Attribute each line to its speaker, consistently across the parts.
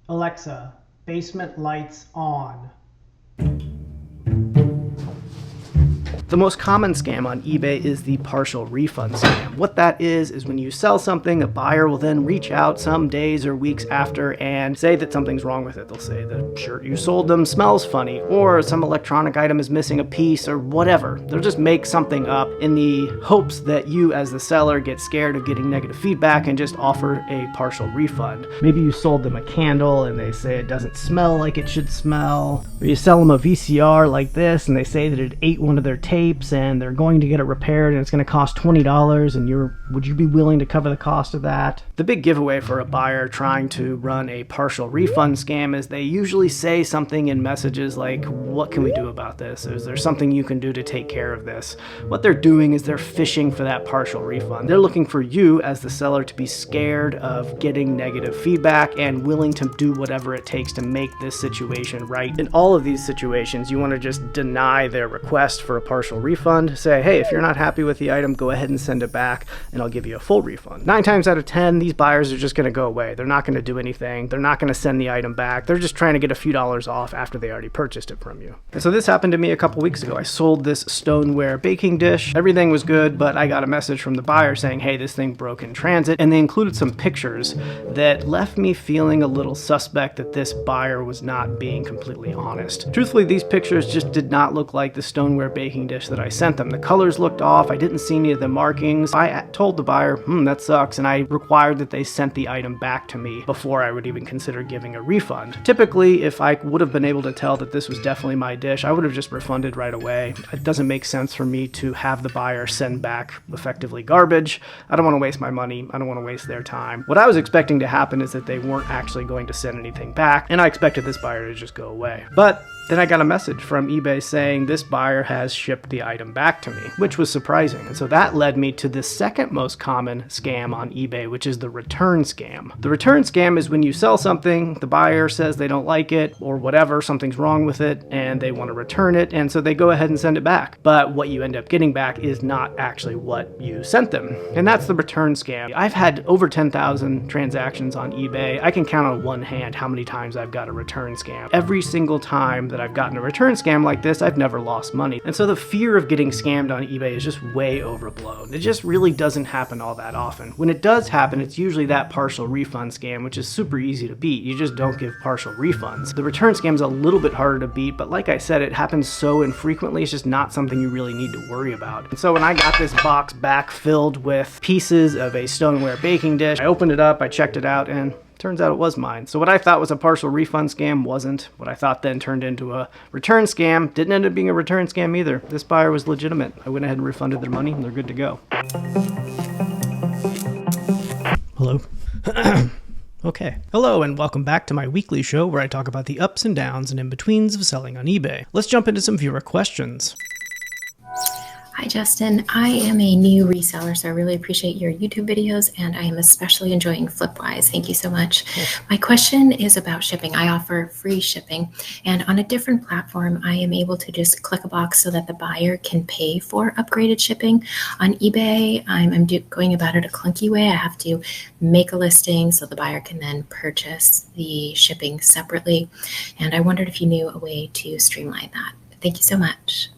Speaker 1: Alexa, basement lights on. The most common scam on eBay is the partial refund scam. What that is when you sell something, a buyer will then reach out some days or weeks after and say that something's wrong with it. They'll say the shirt you sold them smells funny, or some electronic item is missing a piece, or whatever. They'll just make something up in the hopes that you as the seller get scared of getting negative feedback and just offer a partial refund. Maybe you sold them a candle and they say it doesn't smell like it should smell. Or you sell them a VCR like this and they say that it ate one of their tapes and they're going to get it repaired and it's going to cost $20, and would you be willing to cover the cost of that? The big giveaway for a buyer trying to run a partial refund scam is they usually say something in messages like, what can we do about this? Is there something you can do to take care of this? What they're doing is they're fishing for that partial refund. They're looking for you as the seller to be scared of getting negative feedback and willing to do whatever it takes to make this situation right. In all of these situations, you want to just deny their request for a partial refund. Say, hey, if you're not happy with the item, go ahead and send it back and I'll give you a full refund. 9 times out of 10, these buyers are just going to go away. They're not going to do anything. They're not going to send the item back. They're just trying to get a few dollars off after they already purchased it from you. And so this happened to me a couple weeks ago. I sold this stoneware baking dish. Everything was good, but I got a message from the buyer saying, hey, this thing broke in transit. And they included some pictures that left me feeling a little suspect that this buyer was not being completely honest. Truthfully, these pictures just did not look like the stoneware baking dish that I sent them. The colors looked off. I didn't see any of the markings. I told the buyer, that sucks, and I required that they sent the item back to me before I would even consider giving a refund. Typically, if I would have been able to tell that this was definitely my dish, I would have just refunded right away. It doesn't make sense for me to have the buyer send back effectively garbage. I don't want to waste my money. I don't want to waste their time. What I was expecting to happen is that they weren't actually going to send anything back, and I expected this buyer to just go away. But then I got a message from eBay saying this buyer has shipped the item back to me, which was surprising. And so that led me to the second most common scam on eBay, which is the return scam. The return scam is when you sell something, the buyer says they don't like it or whatever, something's wrong with it, and they want to return it, and so they go ahead and send it back. But what you end up getting back is not actually what you sent them. And that's the return scam. I've had over 10,000 transactions on eBay. I can count on one hand how many times I've got a return scam. Every single time that I've gotten a return scam like this, I've never lost money. And so the fear of getting scammed on eBay is just way overblown. It just really doesn't happen all that often. When it does happen, it's usually that partial refund scam, which is super easy to beat. You just don't give partial refunds. The return scam is a little bit harder to beat, but like I said, it happens so infrequently, it's just not something you really need to worry about. And so when I got this box back filled with pieces of a stoneware baking dish, I opened it up, I checked it out, and turns out it was mine. So what I thought was a partial refund scam wasn't. What I thought then turned into a return scam didn't end up being a return scam either. This buyer was legitimate. I went ahead and refunded their money and they're good to go. Hello. Okay. Hello and welcome back to my weekly show where I talk about the ups and downs and in-betweens of selling on eBay. Let's jump into some viewer questions.
Speaker 2: Hi, Justin. I am a new reseller, so I really appreciate your YouTube videos, and I am especially enjoying Flipwise. Thank you so much. Cool. My question is about shipping. I offer free shipping, and on a different platform, I am able to just click a box so that the buyer can pay for upgraded shipping. On eBay, I'm going about it a clunky way. I have to make a listing so the buyer can then purchase the shipping separately, and I wondered if you knew a way to streamline that. Thank you so much.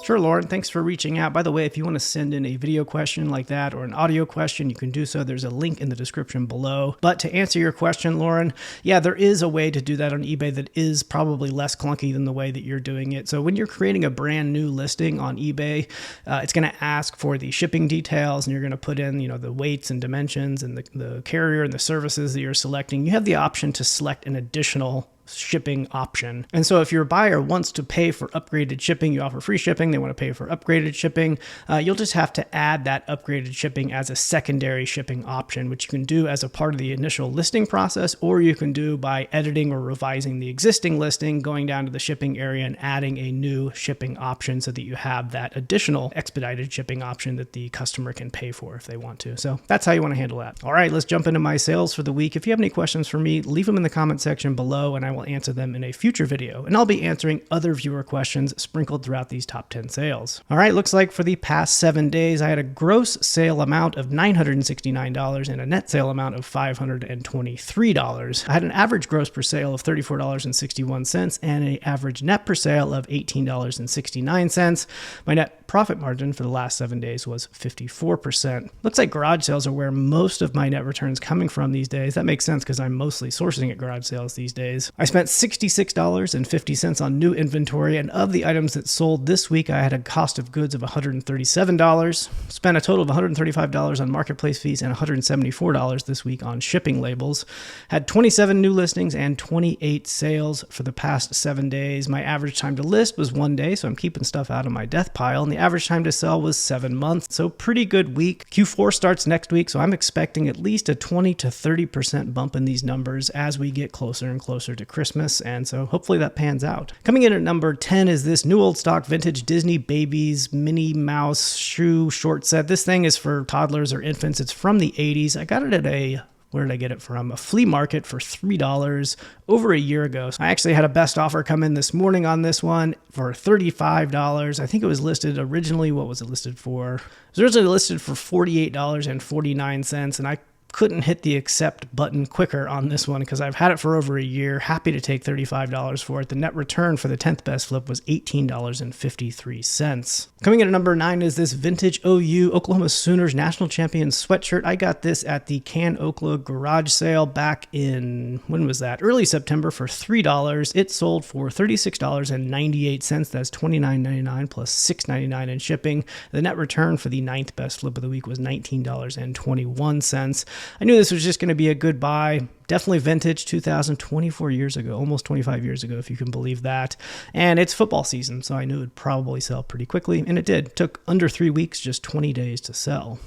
Speaker 1: Sure, Lauren. Thanks for reaching out. By the way, if you want to send in a video question like that or an audio question, you can do so. There's a link in the description below. But to answer your question, Lauren, yeah, there is a way to do that on eBay that is probably less clunky than the way that you're doing it. So when you're creating a brand new listing on eBay, it's going to ask for the shipping details, and you're going to put in, the weights and dimensions and the carrier and the services that you're selecting. You have the option to select an additional shipping option. And so if your buyer wants to pay for upgraded shipping, you offer free shipping, they want to pay for upgraded shipping, you'll just have to add that upgraded shipping as a secondary shipping option, which you can do as a part of the initial listing process, or you can do by editing or revising the existing listing, going down to the shipping area and adding a new shipping option so that you have that additional expedited shipping option that the customer can pay for if they want to. So that's how you want to handle that. All right, let's jump into my sales for the week. If you have any questions for me, leave them in the comment section below, and I will will answer them in a future video. And I'll be answering other viewer questions sprinkled throughout these top 10 sales. All right, looks like for the past 7 days, I had a gross sale amount of $969 and a net sale amount of $523. I had an average gross per sale of $34.61 and an average net per sale of $18.69. My net profit margin for the last 7 days was 54%. Looks like garage sales are where most of my net returns coming from these days. That makes sense because I'm mostly sourcing at garage sales these days. I spent $66.50 on new inventory, and of the items that sold this week, I had a cost of goods of $137. Spent a total of $135 on marketplace fees and $174 this week on shipping labels. Had 27 new listings and 28 sales for the past 7 days. My average time to list was 1 day, so I'm keeping stuff out of my death pile, and the average time to sell was 7 months, so pretty good week. Q4 starts next week, so I'm expecting at least a 20 to 30% bump in these numbers as we get closer and closer to Christmas, and so hopefully that pans out. Coming in at number 10 is this new old stock vintage Disney Babies Minnie Mouse shoe short set. This thing is for toddlers or infants. It's from the 80s. I got it at where did I get it from? A flea market for $3 over a year ago. So I actually had a best offer come in this morning on this one for $35. I think it was listed originally, what was it listed for? It was originally listed for $48.49, and I couldn't hit the accept button quicker on this one because I've had it for over a year. Happy to take $35 for it. The net return for the 10th best flip was $18.53. Coming in at number 9 is this vintage OU Oklahoma Sooners national champion sweatshirt. I got this at the Can Okla garage sale back in, when was that? Early September for $3. It sold for $36.98. That's $29.99 plus $6.99 in shipping. The net return for the 9th best flip of the week was $19.21. I knew this was just going to be a good buy. Definitely vintage, 24 years ago, almost 25 years ago, if you can believe that. And it's football season, so I knew it would probably sell pretty quickly, and it did. It took under 3 weeks, just 20 days to sell.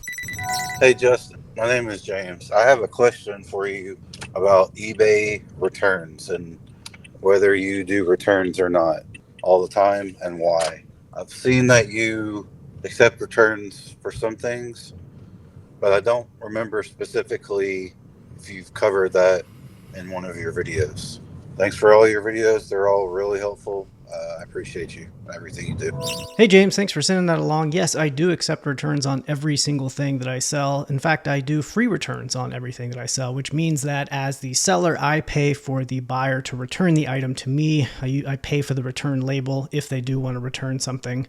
Speaker 3: Hey, Justin. My name is James. I have a question for you about eBay returns and whether you do returns or not all the time and why. I've seen that you accept returns for some things, but I don't remember specifically if you've covered that in one of your videos. Thanks for all your videos. They're all really helpful. I appreciate you, everything you do.
Speaker 1: Hey, James, thanks for sending that along. Yes, I do accept returns on every single thing that I sell. In fact, I do free returns on everything that I sell, which means that as the seller, I pay for the buyer to return the item to me. I pay for the return label if they do want to return something.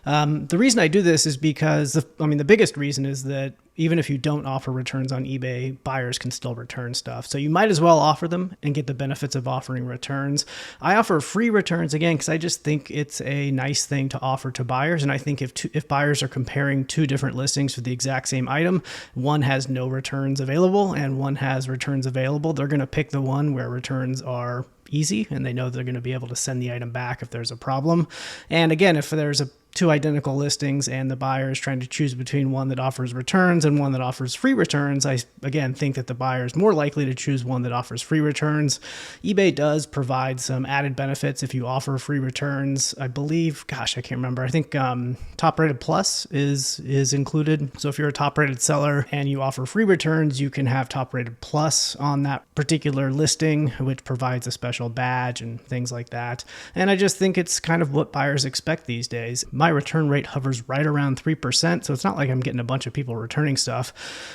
Speaker 1: The reason I do this is because, the biggest reason is that even if you don't offer returns on eBay, buyers can still return stuff. So you might as well offer them and get the benefits of offering returns. I offer free returns, again, because I just think it's a nice thing to offer to buyers. And I think if buyers are comparing 2 different listings for the exact same item, one has no returns available and one has returns available, they're going to pick the one where returns are easy and they know they're going to be able to send the item back if there's a problem. And again, if there's 2 identical listings and the buyer is trying to choose between one that offers returns and one that offers free returns, I again think that the buyer is more likely to choose one that offers free returns. eBay does provide some added benefits if you offer free returns. I believe, I can't remember. I think Top Rated Plus is included. So if you're a top rated seller and you offer free returns, you can have Top Rated Plus on that particular listing, which provides a special badge and things like that. And I just think it's kind of what buyers expect these days. My return rate hovers right around 3%, so it's not like I'm getting a bunch of people returning stuff.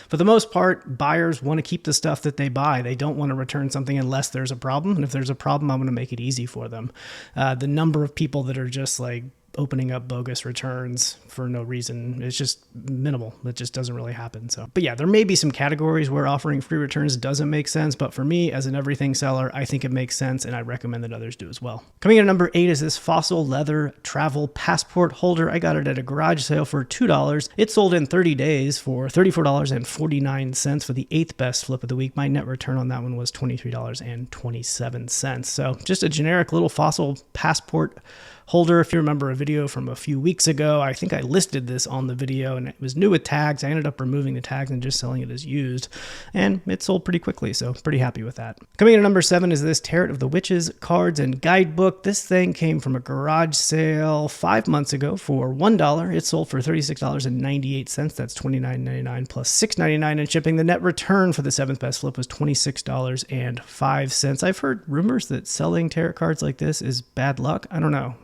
Speaker 1: For the most part, buyers want to keep the stuff that they buy. They don't want to return something unless there's a problem, and if there's a problem, I'm going to make it easy for them. The number of people that are just like opening up bogus returns for no reason, it's just minimal. It just doesn't really happen. But yeah, there may be some categories where offering free returns doesn't make sense, but for me as an everything seller, I think it makes sense and I recommend that others do as well. Coming in at number 8 is this fossil leather travel passport holder. I got it at a garage sale for $2. It sold in 30 days for $34.49 for the 8th best flip of the week. My net return on that one was $23.27. So just a generic little fossil passport holder. If you remember a video video from a few weeks ago. I think I listed this on the video and it was new with tags. I ended up removing the tags and just selling it as used, and it sold pretty quickly, so pretty happy with that. Coming in at number 7 is this Tarot of the Witches cards and guidebook. This thing came from a garage sale 5 months ago for $1. It sold for $36.98. That's $29.99 plus $6.99 in shipping. The net return for the 7th best flip was $26.05. I've heard rumors that selling tarot cards like this is bad luck. I don't know.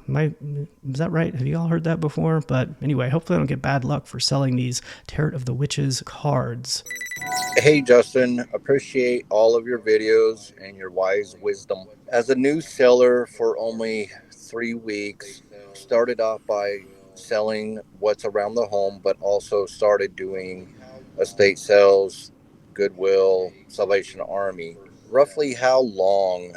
Speaker 1: Is that right? Have you all heard that before? But anyway, hopefully I don't get bad luck for selling these Tarot of the Witches cards.
Speaker 4: Hey Justin, appreciate all of your videos and your wise wisdom. As a new seller for only 3 weeks, started off by selling what's around the home, but also started doing estate sales, Goodwill, Salvation Army. Roughly how long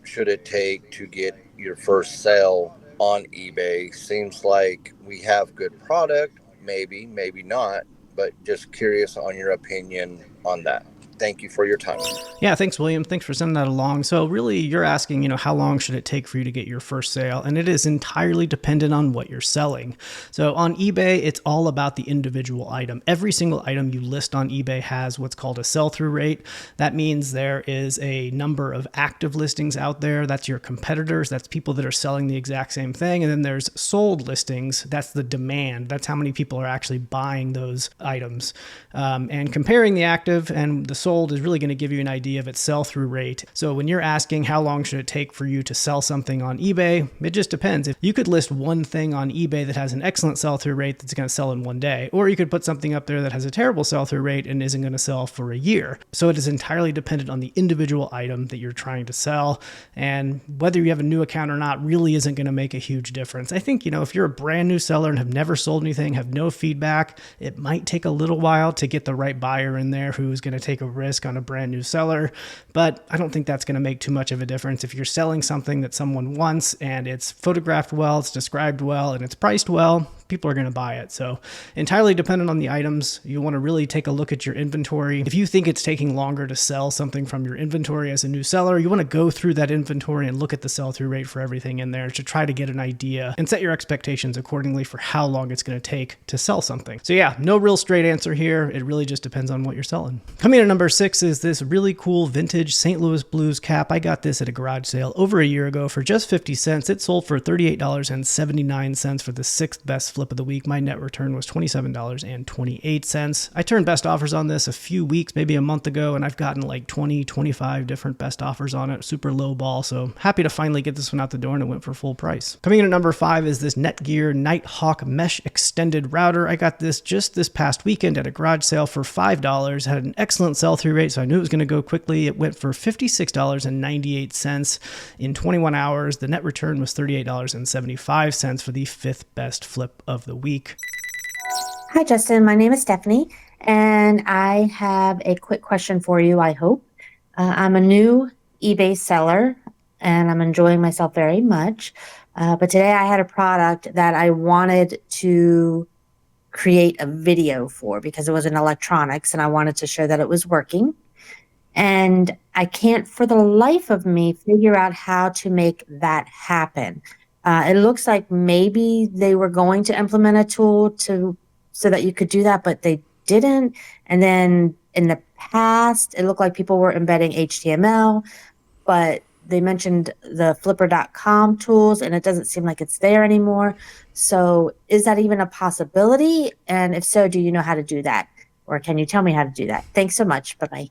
Speaker 4: should it take to get your first sale on eBay? Seems like we have good product, maybe not, but just curious on your opinion on that. Thank you for your time.
Speaker 1: Yeah, thanks, William. Thanks for sending that along. So really, you're asking, how long should it take for you to get your first sale? And it is entirely dependent on what you're selling. So on eBay, it's all about the individual item. Every single item you list on eBay has what's called a sell-through rate. That means there is a number of active listings out there. That's your competitors. That's people that are selling the exact same thing. And then there's sold listings. That's the demand. That's how many people are actually buying those items. And comparing the active and the sold is really going to give you an idea of its sell-through rate. So when you're asking how long should it take for you to sell something on eBay, it just depends. If you could list one thing on eBay that has an excellent sell-through rate that's going to sell in one day, or you could put something up there that has a terrible sell-through rate and isn't going to sell for a year. So it is entirely dependent on the individual item that you're trying to sell, and whether you have a new account or not really isn't going to make a huge difference. I think, if you're a brand new seller and have never sold anything, have no feedback, it might take a little while to get the right buyer in there who's going to take a risk on a brand new seller, but I don't think that's going to make too much of a difference. If you're selling something that someone wants and it's photographed well, it's described well, and it's priced well, people are going to buy it. So entirely dependent on the items. You want to really take a look at your inventory. If you think it's taking longer to sell something from your inventory as a new seller, you want to go through that inventory and look at the sell-through rate for everything in there to try to get an idea and set your expectations accordingly for how long it's going to take to sell something. So yeah, no real straight answer here. It really just depends on what you're selling. Coming in at number 6 is this really cool vintage St. Louis Blues cap. I got this at a garage sale over a year ago for just 50 cents. It sold for $38.79 for the 6th best flip of the week. My net return was $27.28. I turned best offers on this a few weeks, maybe a month ago, and I've gotten like 20, 25 different best offers on it. Super low ball. So happy to finally get this one out the door, and it went for full price. Coming in at number 5 is this Netgear Nighthawk Mesh Extended Router. I got this just this past weekend at a garage sale for $5. Had an excellent sell-through rate, so I knew it was going to go quickly. It went for $56.98 in 21 hours. The net return was $38.75 for the 5th best flip of the week.
Speaker 5: Hi, Justin. My name is Stephanie, and I have a quick question for you, I hope. I'm a new eBay seller, and I'm enjoying myself very much. But today I had a product that I wanted to create a video for because it was in electronics, and I wanted to show that it was working. And I can't for the life of me figure out how to make that happen. It looks like maybe they were going to implement a tool so that you could do that, but they didn't. And then in the past, it looked like people were embedding HTML, but they mentioned the flipper.com tools, and it doesn't seem like it's there anymore. So is that even a possibility? And if so, do you know how to do that? Or can you tell me how to do that? Thanks so much. Bye-bye.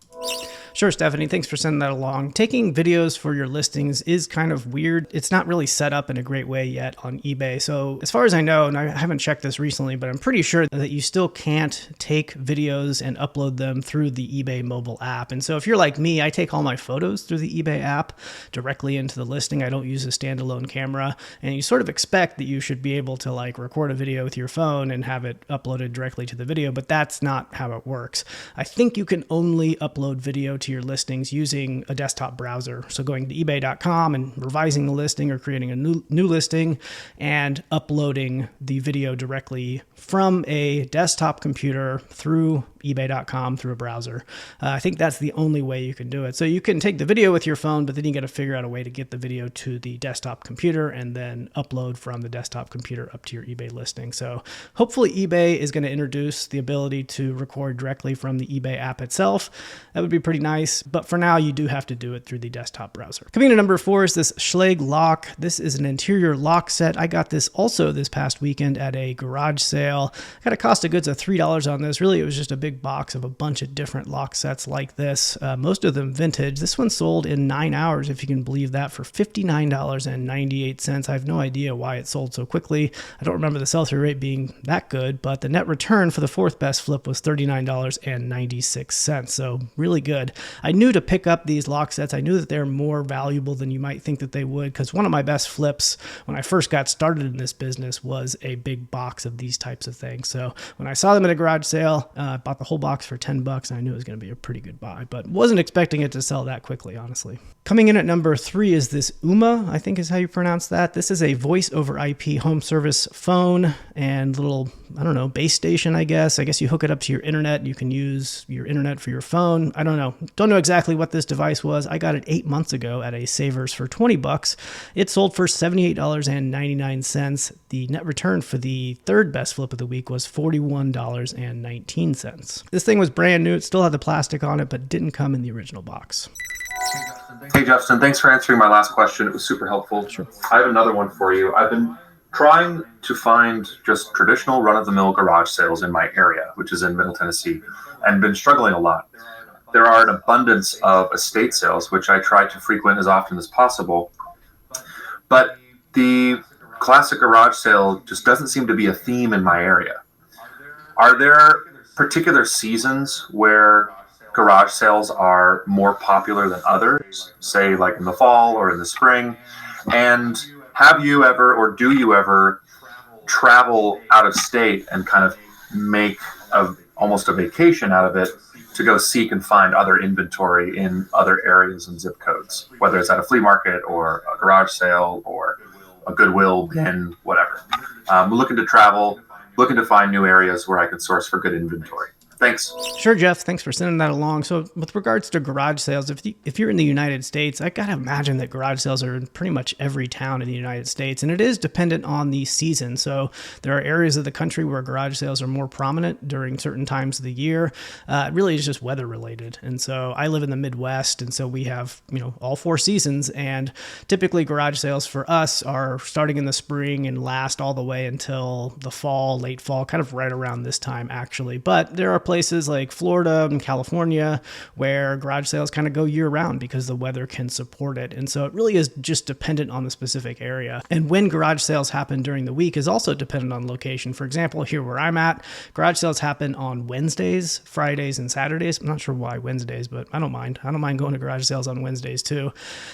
Speaker 1: Sure, Stephanie. Thanks for sending that along. Taking videos for your listings is kind of weird. It's not really set up in a great way yet on eBay. So as far as I know, and I haven't checked this recently, but I'm pretty sure that you still can't take videos and upload them through the eBay mobile app. And so if you're like me, I take all my photos through the eBay app directly into the listing. I don't use a standalone camera. And you sort of expect that you should be able to like record a video with your phone and have it uploaded directly to the video, but that's not how it works. I think you can only upload video to your listings using a desktop browser. So going to ebay.com and revising the listing or creating a new listing and uploading the video directly from a desktop computer through ebay.com through a browser. I think that's the only way you can do it. So you can take the video with your phone, but then you got to figure out a way to get the video to the desktop computer and then upload from the desktop computer up to your eBay listing. So hopefully eBay is going to introduce the ability to record directly from the eBay app itself. That would be pretty nice. But for now, you do have to do it through the desktop browser. Coming to number 4 is this Schlage lock. This is an interior lock set. I got this also this past weekend at a garage sale. Got a cost of goods of $3 on this. Really, it was just a big box of a bunch of different lock sets like this. Most of them vintage. This one sold in 9 hours, if you can believe that, for $59.98. I have no idea why it sold so quickly. I don't remember the sell-through rate being that good, but the net return for the 4th best flip was $39.96. So really good. I knew to pick up these lock sets. I knew that they're more valuable than you might think that they would, because one of my best flips when I first got started in this business was a big box of these types of things. So when I saw them at a garage sale, I bought the whole box for $10, and I knew it was going to be a pretty good buy, but wasn't expecting it to sell that quickly, honestly. Coming in at number 3 is this Uma, I think is how you pronounce that. This is a voice over IP home service phone and little, I don't know, base station, I guess. I guess you hook it up to your internet. You can use your internet for your phone. I don't know. Don't know exactly what this device was. I got it 8 months ago at a Savers for $20. It sold for $78.99. The net return for the 3rd best flip of the week was $41.19. This thing was brand new. It still had the plastic on it, but didn't come in the original box.
Speaker 6: Hey, Justin, thanks for answering my last question. It was super helpful.
Speaker 1: Sure.
Speaker 6: I have another one for you. I've been trying to find just traditional run-of-the-mill garage sales in my area, which is in Middle Tennessee, and been struggling a lot. There are an abundance of estate sales, which I try to frequent as often as possible, but the classic garage sale just doesn't seem to be a theme in my area. Are there particular seasons where garage sales are more popular than others, say like in the fall or in the spring? And have you ever, or do you ever travel out of state and kind of make almost a vacation out of it to go seek and find other inventory in other areas and zip codes, whether it's at a flea market or a garage sale or a Goodwill bin, whatever? We're looking to travel, looking to find new areas where I could source for good inventory. Thanks.
Speaker 1: Sure, Jeff. Thanks for sending that along. So with regards to garage sales, if you're in the United States, I got to imagine that garage sales are in pretty much every town in the United States, and it is dependent on the season. So there are areas of the country where garage sales are more prominent during certain times of the year. It really is just weather related. And so I live in the Midwest, and so we have, all 4 seasons, and typically garage sales for us are starting in the spring and last all the way until the fall, late fall, kind of right around this time actually. But there are places like Florida and California where garage sales kind of go year round because the weather can support it. And so it really is just dependent on the specific area. And when garage sales happen during the week is also dependent on location. For example, here where I'm at, garage sales happen on Wednesdays, Fridays, and Saturdays. I'm not sure why Wednesdays, but I don't mind. I don't mind going to garage sales on Wednesdays too.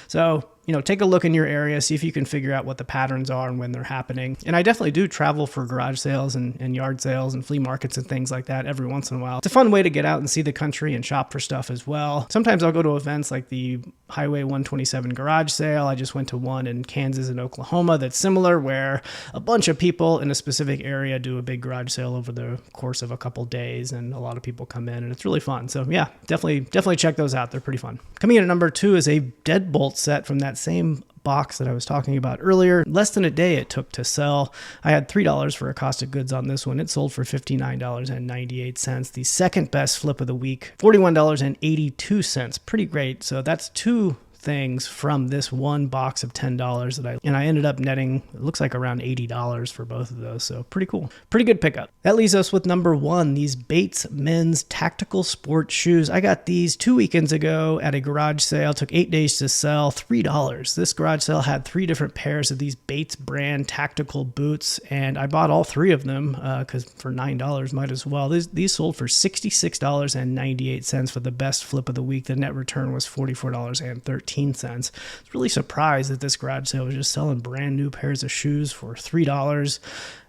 Speaker 1: So take a look in your area, see if you can figure out what the patterns are and when they're happening. And I definitely do travel for garage sales and yard sales and flea markets and things like that every once in a while. It's a fun way to get out and see the country and shop for stuff as well. Sometimes I'll go to events like the Highway 127 garage sale. I just went to one in Kansas and Oklahoma that's similar, where a bunch of people in a specific area do a big garage sale over the course of a couple days, and a lot of people come in, and it's really fun. So yeah, definitely check those out. They're pretty fun. Coming in at number 2 is a deadbolt set from that same box that I was talking about earlier. Less than a day it took to sell. I had $3 for a cost of goods on this one. It sold for $59.98. The 2nd best flip of the week, $41.82. Pretty great. So that's 2 things from this one box of $10 that I ended up netting, it looks like around $80 for both of those. So pretty cool. Pretty good pickup. That leaves us with number 1, these Bates men's tactical sport shoes. I got these 2 weekends ago at a garage sale. It took 8 days to sell, $3. This garage sale had 3 different pairs of these Bates brand tactical boots, and I bought all 3 of them because for $9 might as well. These sold for $66.98 for the best flip of the week. The net return was $44.13. 13 cents. I was really surprised that this garage sale was just selling brand new pairs of shoes for $3.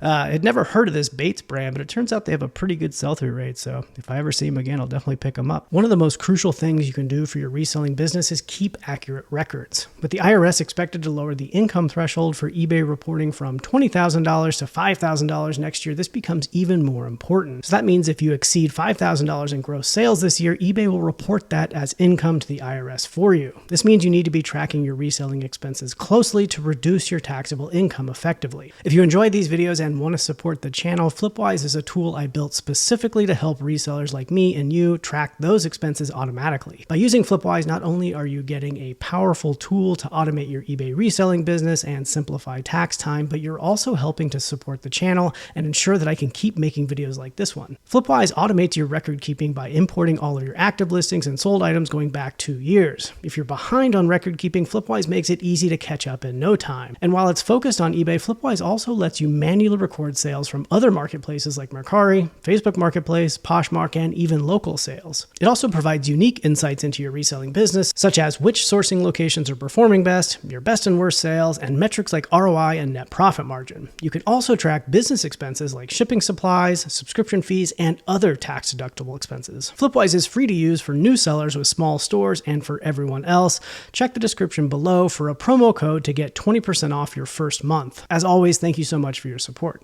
Speaker 1: I'd never heard of this Bates brand, but it turns out they have a pretty good sell-through rate, so if I ever see them again, I'll definitely pick them up. One of the most crucial things you can do for your reselling business is keep accurate records. With the IRS expected to lower the income threshold for eBay reporting from $20,000 to $5,000 next year, this becomes even more important. So that means if you exceed $5,000 in gross sales this year, eBay will report that as income to the IRS for you. This means you need to be tracking your reselling expenses closely to reduce your taxable income effectively. If you enjoyed these videos and want to support the channel, Flipwise is a tool I built specifically to help resellers like me and you track those expenses automatically. By using Flipwise, not only are you getting a powerful tool to automate your eBay reselling business and simplify tax time, but you're also helping to support the channel and ensure that I can keep making videos like this one. Flipwise automates your record keeping by importing all of your active listings and sold items going back 2 years. If you're behind on record keeping, Flipwise makes it easy to catch up in no time. And while it's focused on eBay, Flipwise also lets you manually record sales from other marketplaces like Mercari, Facebook Marketplace, Poshmark, and even local sales. It also provides unique insights into your reselling business, such as which sourcing locations are performing best, your best and worst sales, and metrics like ROI and net profit margin. You can also track business expenses like shipping supplies, subscription fees, and other tax-deductible expenses. Flipwise is free to use for new sellers with small stores and for everyone else. Check the description below for a promo code to get 20% off your first month. As always, thank you so much for your support.